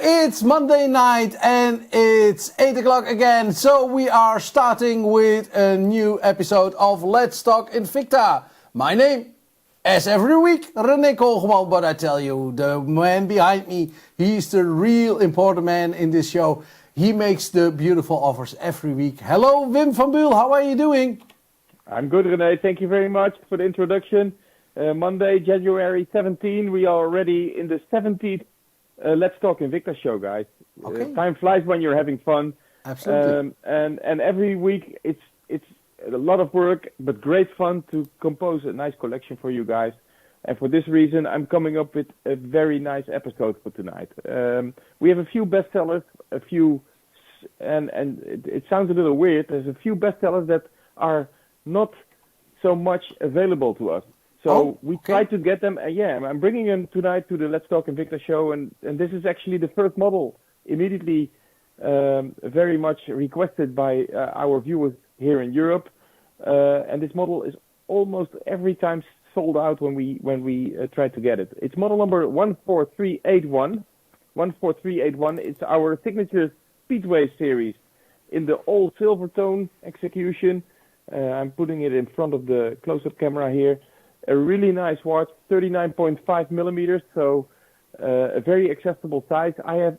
it's Monday night and it's 8 o'clock again. So we are starting with a new episode of Let's Talk Invicta. My name, as every week, René Koolgeman. But I tell you, the man behind me, he's the real important man in this show. He makes the beautiful offers every week. Hello, Wim van Buul. How are you doing? I'm good, René. Thank you very much for the introduction. Monday, January 17, we are already in the 17th Let's Talk Invicta show, guys. Okay. Time flies when you're having fun. Absolutely. And every week it's a lot of work, but great fun to compose a nice collection for you guys. And for this reason, I'm coming up with a very nice episode for tonight. We have a few bestsellers, and it sounds a little weird. There's a few bestsellers that are not so much available to us. So we try to get them. I'm bringing them tonight to the Let's Talk Invicta show, and this is actually the first model immediately very much requested by our viewers here in Europe. And this model is almost every time sold out when we try to get it. It's model number 14381. 14381. It's our signature Speedway series in the all silver tone execution. I'm putting it in front of the close-up camera here. A really nice watch, 39.5 millimeters, so a very accessible size. I have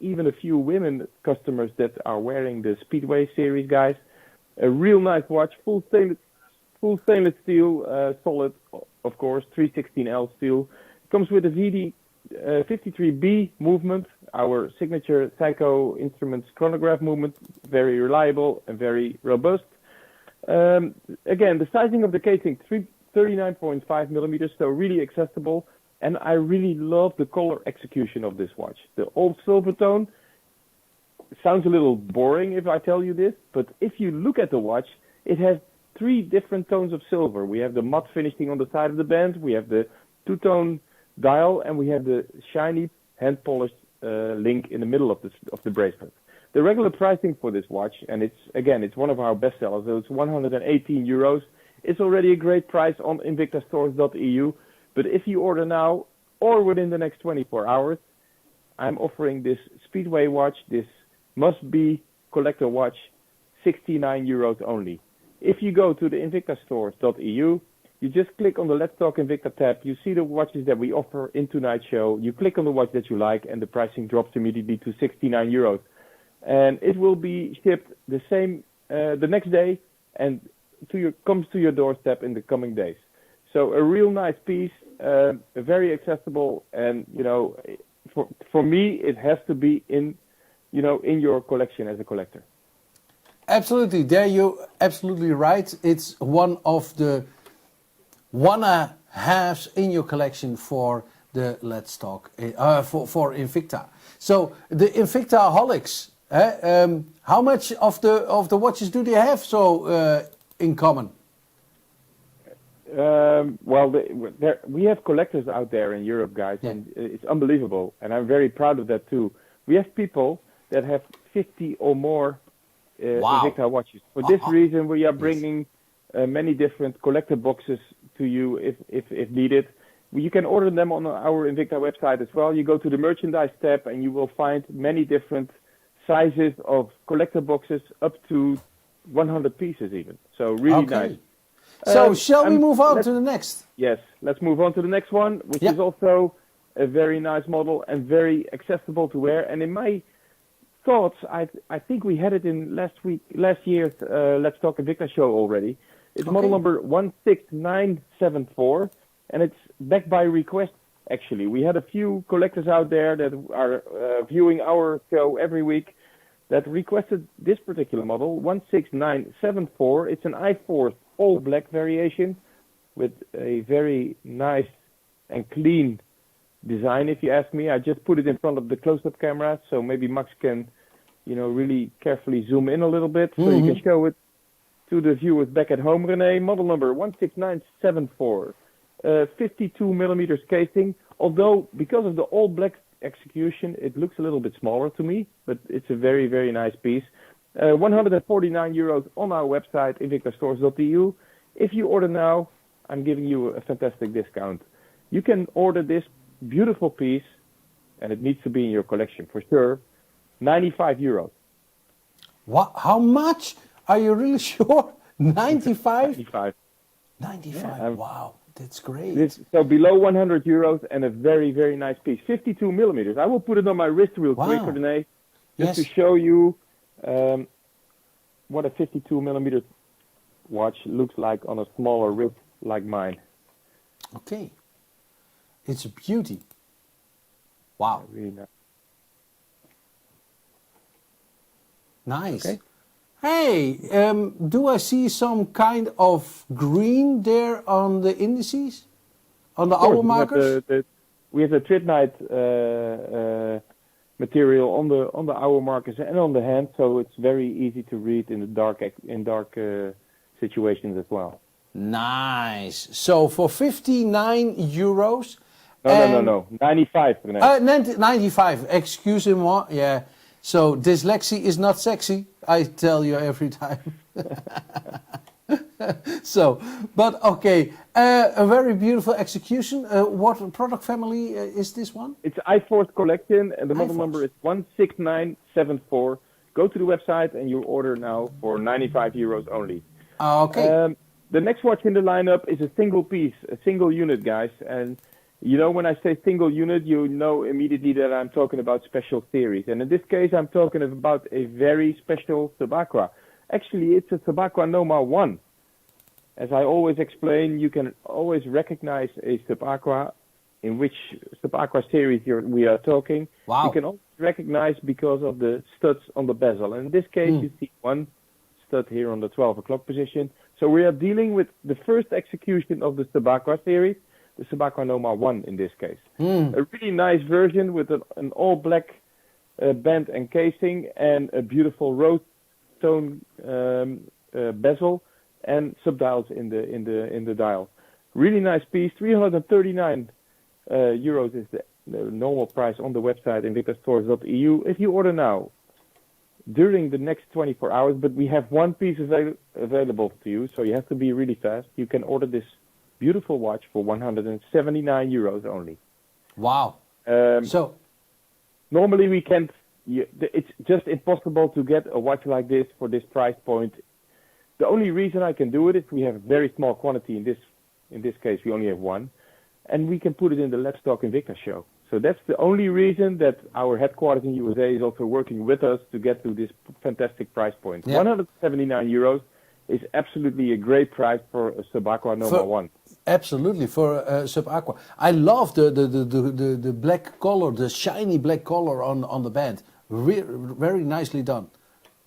even a few women customers that are wearing the Speedway series, guys. A real nice watch, full stainless steel, solid, of course, 316L steel. Comes with a VD 53B movement, our signature Psycho Instruments chronograph movement, very reliable and very robust. Again, the sizing of the casing, 39.5 millimeters, so really accessible. And I really love the color execution of this watch. The old silver tone sounds a little boring if I tell you this, but if you look at the watch, it has three different tones of silver. We have the matte finishing on the side of the band, we have the two-tone dial, and we have the shiny hand-polished link in the middle of the bracelet. The regular pricing for this watch, and it's one of our best sellers, so it's 118 euros. It's already a great price on invictastores.eu, but if you order now or within the next 24 hours, I'm offering this Speedway watch, this must-be collector watch, 69 euros only. If you go to the invictastores.eu, you just click on the Let's Talk Invicta tab, you see the watches that we offer in tonight's show, you click on the watch that you like, and the pricing drops immediately to 69 euros. And it will be shipped the next day, and comes to your doorstep in the coming days. So a real nice piece, very accessible, and for me it has to be in your collection as a collector. Absolutely, there you're absolutely right. It's one of the one-halves in your collection for the Let's Talk for Invicta. So the Invicta-holics, how much of the watches do they have in common? We have collectors out there in Europe, guys, and it's unbelievable, and I'm very proud of that too. We have people that have 50 or more Invicta watches. For this reason, we are bringing many different collector boxes to you if needed. You can order them on our Invicta website as well. You go to the merchandise tab and you will find many different sizes of collector boxes up to 100 pieces even. So really nice. So shall we move on to the next? Yes, let's move on to the next one, which is also a very nice model and very accessible to wear. And in my thoughts, I think we had it in last year's Let's Talk Invicta show already. It's model number 16974, and it's backed by request, actually. We had a few collectors out there that are viewing our show every week that requested this particular model, 16974. It's an I-Force all black variation with a very nice and clean design, if you ask me. I just put it in front of the close-up camera, so maybe Max can, really carefully zoom in a little bit so you can show it to the viewers back at home, René. Model number 16974, 52 millimeters casing. Although, because of the all black execution, it looks a little bit smaller to me, but it's a very, very nice piece. 149 euros on our website, invictastores.eu. If you order now, I'm giving you a fantastic discount. You can order this beautiful piece and it needs to be in your collection for sure. €95. What? How much? Are you really sure? 95? 95. 95. Yeah, Wow, that's great. So below €100 and a very, very nice piece. 52 millimeters. I will put it on my wrist real quick, René, just to show you what a 52 millimeter watch looks like on a smaller wrist like mine. Okay. It's a beauty. Wow. Really nice. Nice. Okay. Hey, do I see some kind of green there on the indices? On the hour markers? We have the Tridnite material on the hour markers and on the hand, so it's very easy to read in the dark situations as well. Nice. So for €59. No. 95. 95. Excusez-moi. Yeah. So dyslexia is not sexy. I tell you every time. So, but okay, a very beautiful execution. What product family is this one? It's iForce collection, and the model number is 16974. Go to the website and you order now for €95 only. Okay. The next watch in the lineup is a single piece, a single unit, guys. And you know, when I say single unit, you know immediately that I'm talking about special series. And in this case, I'm talking about a very special Subaqua. Actually, it's a Subaqua Nomad 1. As I always explain, you can always recognize a Subaqua in which Subaqua series we are talking. Wow. You can always recognize because of the studs on the bezel. And in this case, you see one stud here on the 12 o'clock position. So we are dealing with the first execution of the Subaqua series, the Subaqua Nomad 1 in this case. A really nice version with an all-black band and casing and a beautiful rose tone bezel and subdials in the dial. Really nice piece. €339 is the normal price on the website invictastores.eu. If you order now, during the next 24 hours, but we have one piece available to you, so you have to be really fast. You can order this beautiful watch for €179 only. Wow. So normally we can't. It's just impossible to get a watch like this for this price point. The only reason I can do it is we have a very small quantity. In this case, we only have one, and we can put it in the Let's Talk Invicta show. So that's the only reason that our headquarters in USA is also working with us to get to this fantastic price point. Yeah. €179 is absolutely a great price for a Subaqua Nomad 1. Absolutely, for Subaqua. I love the black color, the shiny black color on the band. Very nicely done.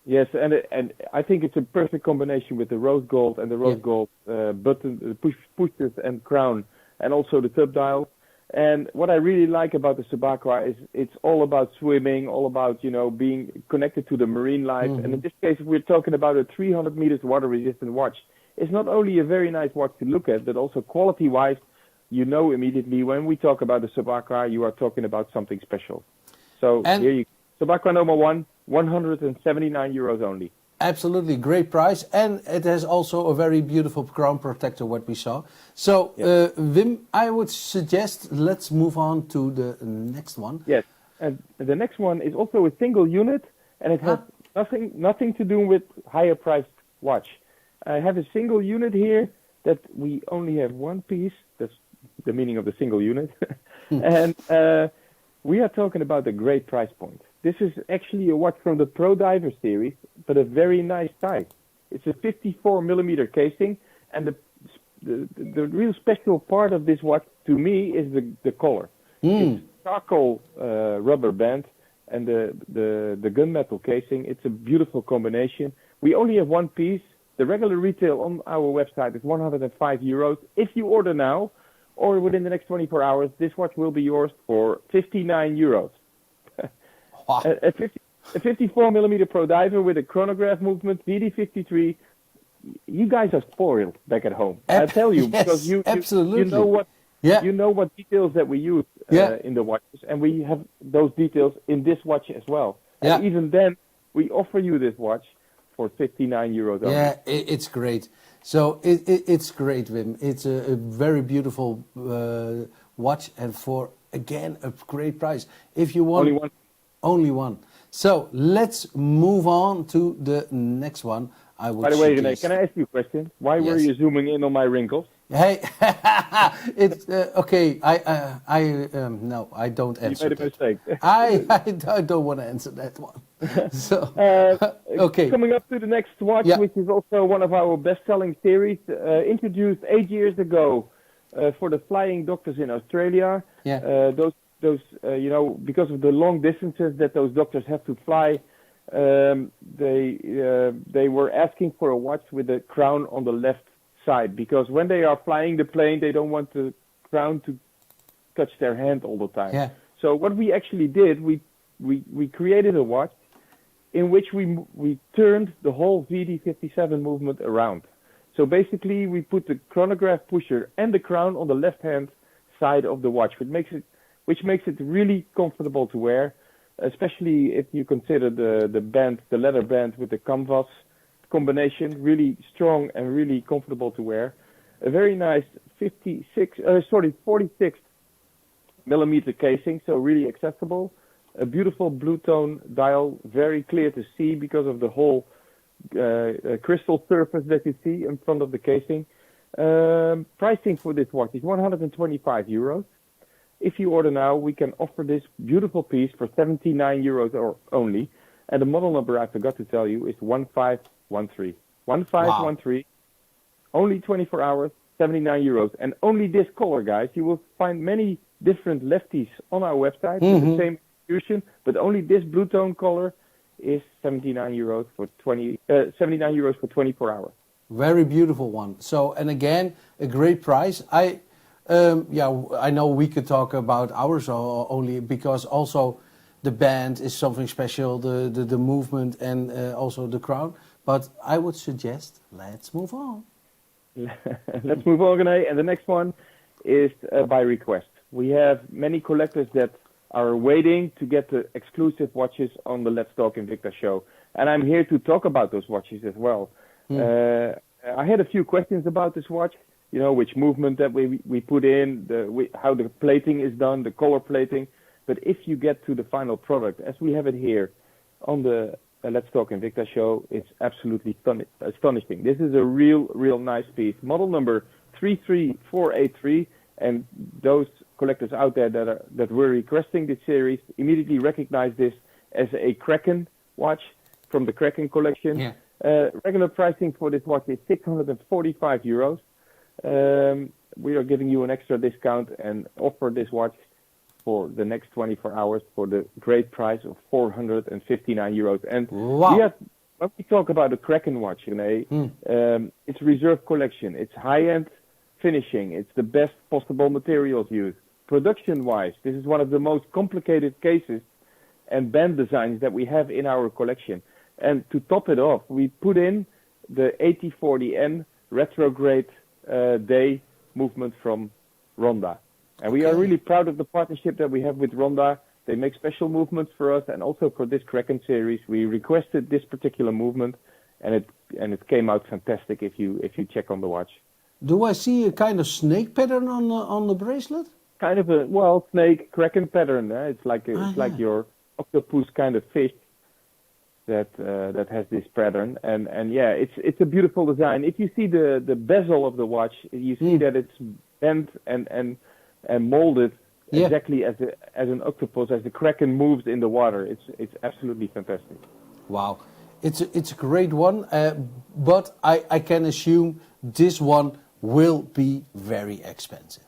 Yes, and I think it's a perfect combination with the rose gold and the rose gold button, the pushers and crown, and also the tub dial. And what I really like about the Subaqua is it's all about swimming, all about being connected to the marine life. And in this case, we're talking about a 300 meters water resistant watch. It's not only a very nice watch to look at, but also quality-wise, immediately when we talk about the Subaqua, you are talking about something special. So here you go. Subaqua Nomad 1, €179 only. Absolutely, great price. And it has also a very beautiful crown protector, what we saw. So, Wim, I would suggest let's move on to the next one. Yes, and the next one is also a single unit, and it has nothing to do with higher priced watch. I have a single unit here that we only have one piece. That's the meaning of the single unit. And we are talking about a great price point. This is actually a watch from the Pro Diver series, but a very nice size. It's a 54 millimeter casing, and the real special part of this watch to me is the color. It's charcoal rubber band and the gunmetal casing. It's a beautiful combination. We only have one piece. The regular retail on our website is €105. If you order now or within the next 24 hours, this watch will be yours for €59. Wow. A 54 millimeter Pro Diver with a chronograph movement, VD53. You guys are spoiled back at home. I tell you, because you know what details that we use in the watches, and we have those details in this watch as well. Yeah. And even then, we offer you this watch for €59 only. Yeah, it's great. So it's great, Wim. It's a very beautiful watch, and for again, a great price. If you want... Only one. Only one. So let's move on to the next one. I would By the way, René, suggest. can I ask you a question? Why were Yes. you zooming in on my wrinkles? Hey, it's okay. No, I don't answer. You made a mistake. I don't want to answer that one. So, okay. Coming up to the next watch, Yeah. which is also one of our best-selling series, introduced 8 years ago for the flying doctors in Australia. Yeah. Those because of the long distances that those doctors have to fly, they were asking for a watch with the crown on the left side, because when they are flying the plane, they don't want the crown to touch their hand all the time. Yeah. So what we actually did, we created a watch in which we turned the whole VD57 movement around. So basically, we put the chronograph pusher and the crown on the left-hand side of the watch, which makes it really comfortable to wear, especially if you consider the band, the leather band with the canvas combination, really strong and really comfortable to wear. A very nice 46 millimeter casing, so really accessible. A beautiful blue tone dial, very clear to see because of the whole crystal surface that you see in front of the casing. Pricing for this watch is 125 euros. If you order now, we can offer this beautiful piece for 79 euros or only. And the model number I forgot to tell you is 1513. 1513, only 24 hours, 79 euros. And only this color, guys. You will find many different lefties on our website with the same execution, but only this blue tone color is 79 euros for 24 hours. Very beautiful one. So, and again, a great price. I know we could talk about ours only, because also the band is something special, the movement and also the crown. But I would suggest let's move on. Let's move on, René. And the next one is by request. We have many collectors that are waiting to get the exclusive watches on the Let's Talk Invicta show. And I'm here to talk about those watches as well. I had a few questions about this watch, which movement that we put in, how the plating is done, the color plating. But if you get to the final product, as we have it here on the Let's Talk Invicta show, it's absolutely astonishing. This is a real nice piece. Model number 33483. And those collectors out there that were requesting this series immediately recognize this as a Kraken watch from the Kraken collection. Yeah. Regular pricing for this watch is 645 euros. We are giving you an extra discount and offer this watch for the next 24 hours for the great price of 459 euros. And wow. When we talk about the Kraken watch, it's reserve collection. It's high-end finishing. It's the best possible materials used. Production-wise, this is one of the most complicated cases and band designs that we have in our collection. And to top it off, we put in the 8040N retrograde day movement from Ronda. And we are really proud of the partnership that we have with Ronda. They make special movements for us, and also for this Kraken series, we requested this particular movement, and it came out fantastic if you check on the watch. Do I see a kind of snake pattern on the bracelet? Kind of a snake Kraken pattern. It's like like your octopus kind of fish that has this pattern, and yeah, it's a beautiful design. If you see the bezel of the watch, you see that it's bent and molded exactly as an octopus, as the Kraken moves in the water. It's absolutely fantastic. Wow, it's a great one, but I can assume this one will be very expensive.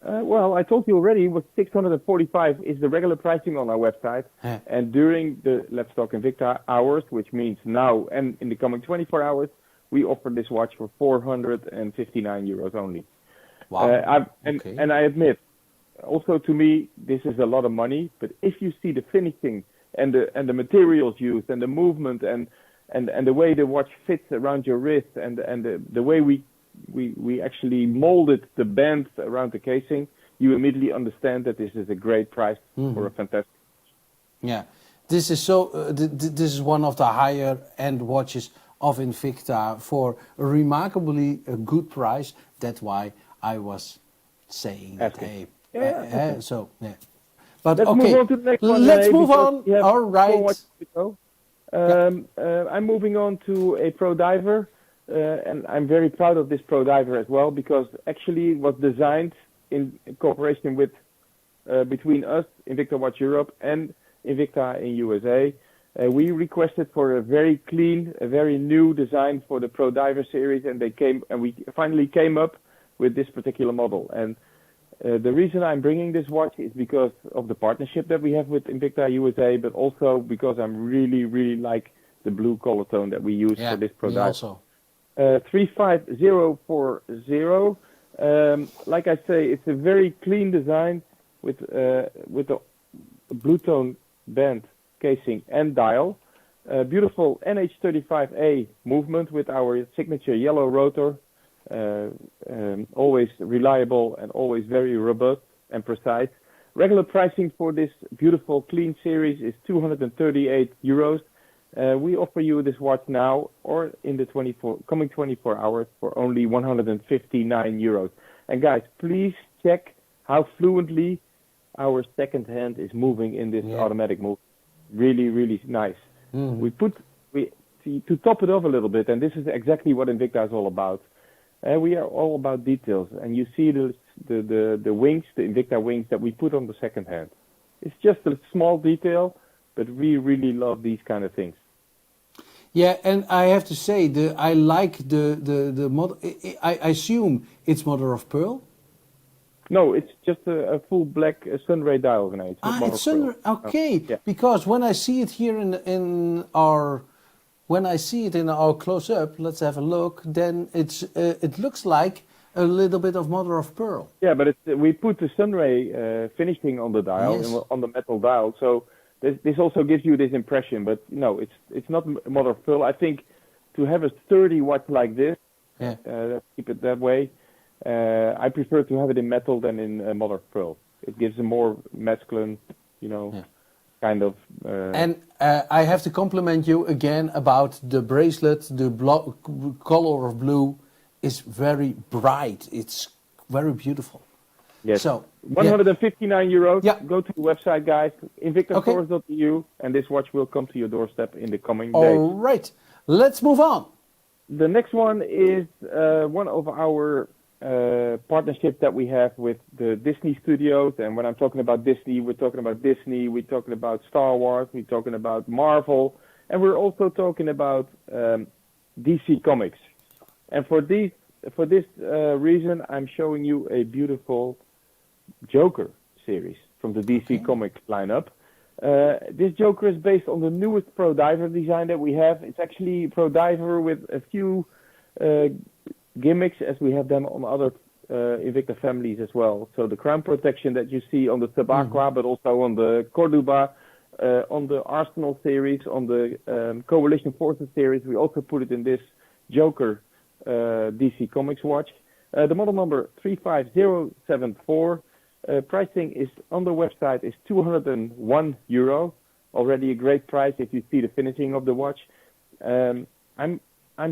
Well, I told you already, it was 645 is the regular pricing on our website. And during the Let's Talk Invicta hours, which means now and in the coming 24 hours, we offer this watch for 459 euros only. Wow. And I admit, also to me, this is a lot of money. But if you see the finishing and the materials used and the movement and the way the watch fits around your wrist and the way we actually molded the band around the casing, you immediately understand that this is a great price for a fantastic. Yeah, this is this is one of the higher end watches of Invicta for a remarkably good price. That's why I was saying that, hey, So yeah. But Let's okay, move on to the next one. let's René, move because on. we have All more right. watches to go. I'm moving on to a Pro Diver, and I'm very proud of this Pro Diver as well because actually it was designed in cooperation with between us, Invicta Watch Europe, and Invicta in USA. We requested for a very clean, a very new design for the Pro Diver series, and we finally came up with this particular model. And the reason I'm bringing this watch is because of the partnership that we have with Invicta USA, but also because I'm really, really like the blue color tone that we use for this Pro Diver. Also. 35040. Like I say, it's a very clean design with the blue tone band casing and dial. Beautiful NH35A movement with our signature yellow rotor. Always reliable and always very robust and precise. Regular pricing for this beautiful clean series is 238 euros. We offer you this watch now or in the coming 24 hours for only 159 euros. And guys, please check how fluently our second hand is moving in this automatic move. Really, really nice. To top it off a little bit, and this is exactly what Invicta is all about. We are all about details, and you see the wings, the Invicta wings that we put on the second hand. It's just a small detail, but we really love these kind of things. Yeah, and I have to say, I like the model. I assume it's mother of pearl. No, it's just a full black sunray dial, René. It's sunray. Okay, yeah. Because when I see it here in our close up, let's have a look. Then it looks like a little bit of mother of pearl. Yeah, but we put the sunray finishing on the dial, on the metal dial. So this also gives you this impression. But no, it's not mother of pearl. I think to have a sturdy watch like this, keep it that way. I prefer to have it in metal than in mother of pearl. It gives a more masculine, kind of. And I have to compliment you again about the bracelet. The color of blue is very bright. It's very beautiful. Yes. So 159 euros. Yeah. Go to the website, guys. Invictastores.eu, and this watch will come to your doorstep in the coming days. All right. Let's move on. The next one is one of our partnership that we have with the Disney studios. And when I'm talking about Disney, we're talking about Disney, we're talking about Star Wars, we're talking about Marvel, and we're also talking about DC Comics. And for this reason, I'm showing you a beautiful Joker series from the DC Comics lineup. This Joker is based on the newest Pro Diver design that we have. It's actually Pro Diver with a few gimmicks as we have them on other Invicta families as well. So the crown protection that you see on the Subaqua, but also on the Cordoba, on the Arsenal series, on the Coalition Forces series, we also put it in this Joker DC Comics watch. The model number 35074. Pricing is on the website is 201 euro. Already a great price if you see the finishing of the watch. I'm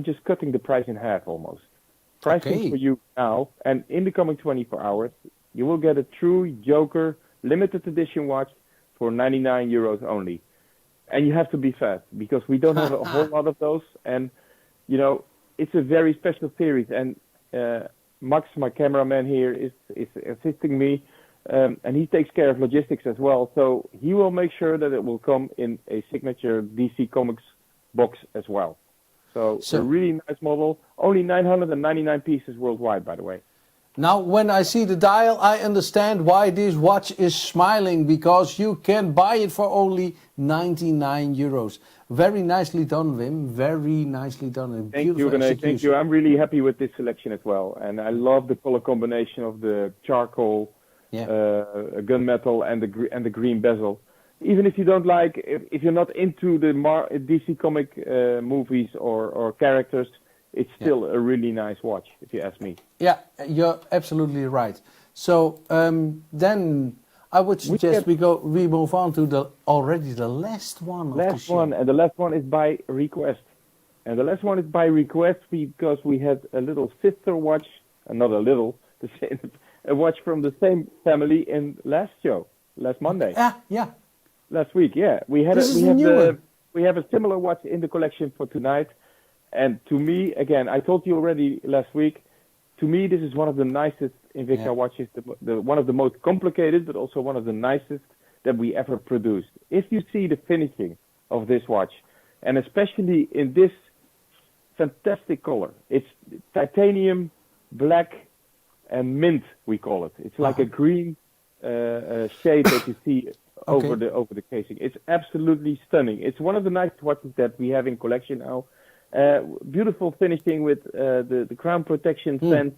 just cutting the price in half almost. Pricing for you now, and in the coming 24 hours, you will get a true Joker limited edition watch for 99 euros only. And you have to be fast because we don't have a whole lot of those. And, it's a very special series. And Max, my cameraman here, is assisting me. And he takes care of logistics as well. So he will make sure that it will come in a signature DC Comics box as well. So a really nice model. Only 999 pieces worldwide, by the way. Now, when I see the dial, I understand why this watch is smiling, because you can buy it for only 99 euros. Very nicely done, Wim. Very nicely done. And Thank you, René. Thank you. I'm really happy with this selection as well. And I love the color combination of the charcoal, gunmetal, and the green bezel. Even if you don't like, if you're not into the DC comic movies or characters, it's still a really nice watch, if you ask me. Yeah, you're absolutely right. So then I would suggest we move on to the last one. And the last one is by request. And the last one is by request because we had a little sister watch, not a little, a watch from the same family in last Monday. Yeah. Last week, yeah. We have a similar watch in the collection for tonight. And to me, again, I told you already last week, to me this is one of the nicest Invicta watches, one of the most complicated, but also one of the nicest that we ever produced. If you see the finishing of this watch, and especially in this fantastic color, it's titanium, black, and mint, we call it. It's like a green shade that you see over the casing. It's absolutely stunning. It's one of the nicest watches that we have in collection now. Beautiful finishing with the crown protection fence,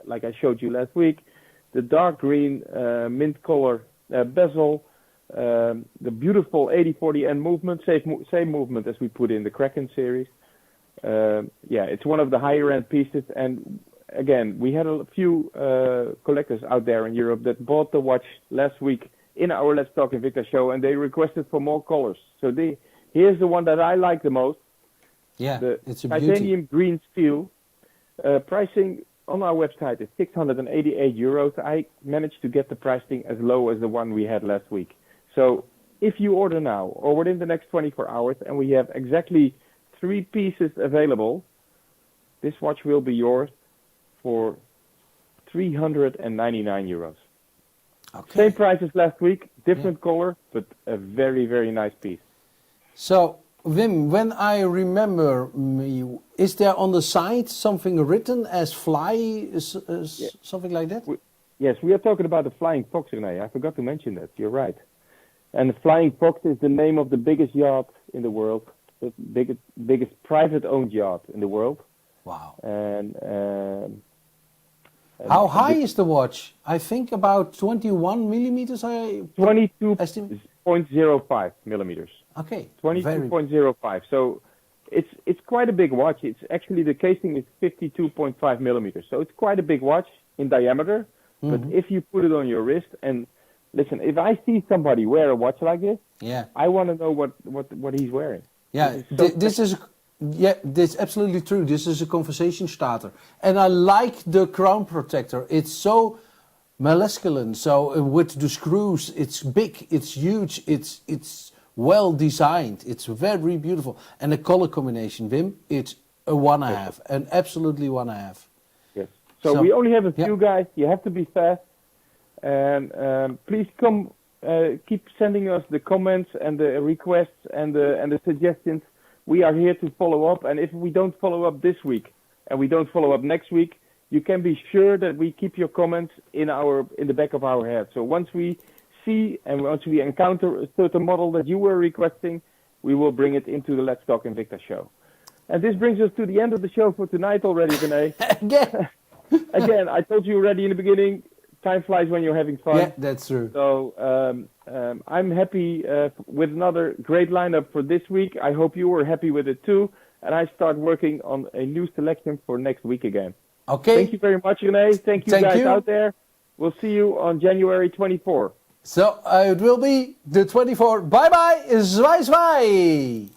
like I showed you last week. The dark green mint color bezel. The beautiful 80/40 movement, same movement as we put in the Kraken series. It's one of the higher end pieces, and again, we had a few collectors out there in Europe that bought the watch last week in our Let's Talk Invicta show, and they requested for more colors. So here's the one that I like the most. Yeah, it's a titanium beauty. green steel. Pricing on our website is €688. I managed to get the pricing as low as the one we had last week. So if you order now or within the next 24 hours, and we have exactly 3 pieces available, this watch will be yours for €399. Okay. Same price as last week, different color, but a very, very nice piece. So, Wim, when I remember, is there on the side something written as fly, something like that? Yes, we are talking about the Flying Fox, René. I forgot to mention that. You're right. And the Flying Fox is the name of the biggest yacht in the world, the biggest private-owned yacht in the world. Wow. And how high is the watch? I think about 21 millimeters. 22.05 millimeters. Okay. 22.05. So it's quite a big watch. It's actually, the casing is 52.5 millimeters. So it's quite a big watch in diameter. But if you put it on your wrist, and listen, if I see somebody wear a watch like this, I want to know what he's wearing. Yeah, this is absolutely true. This is a conversation starter, and I like the crown protector. It's so masculine. So with the screws, it's big, it's huge, it's well designed. It's very beautiful, and the color combination, Wim, it's a 1.5, an absolutely 1.5. Yes. So we only have a few guys. You have to be fast, and please keep sending us the comments and the requests and the suggestions. We are here to follow up, and if we don't follow up this week and we don't follow up next week, you can be sure that we keep your comments in the back of our head. So once we see and once we encounter a certain model that you were requesting, we will bring it into the Let's Talk Invicta show. And this brings us to the end of the show for tonight already, René. Again, I told you already in the beginning, time flies when you're having fun. Yeah, that's true. So I'm happy with another great lineup for this week. I hope you were happy with it too. And I start working on a new selection for next week again. Okay. Thank you very much, René. Thank you guys out there. We'll see you on January 24. So it will be the 24. Bye bye. Zwaai zwaai.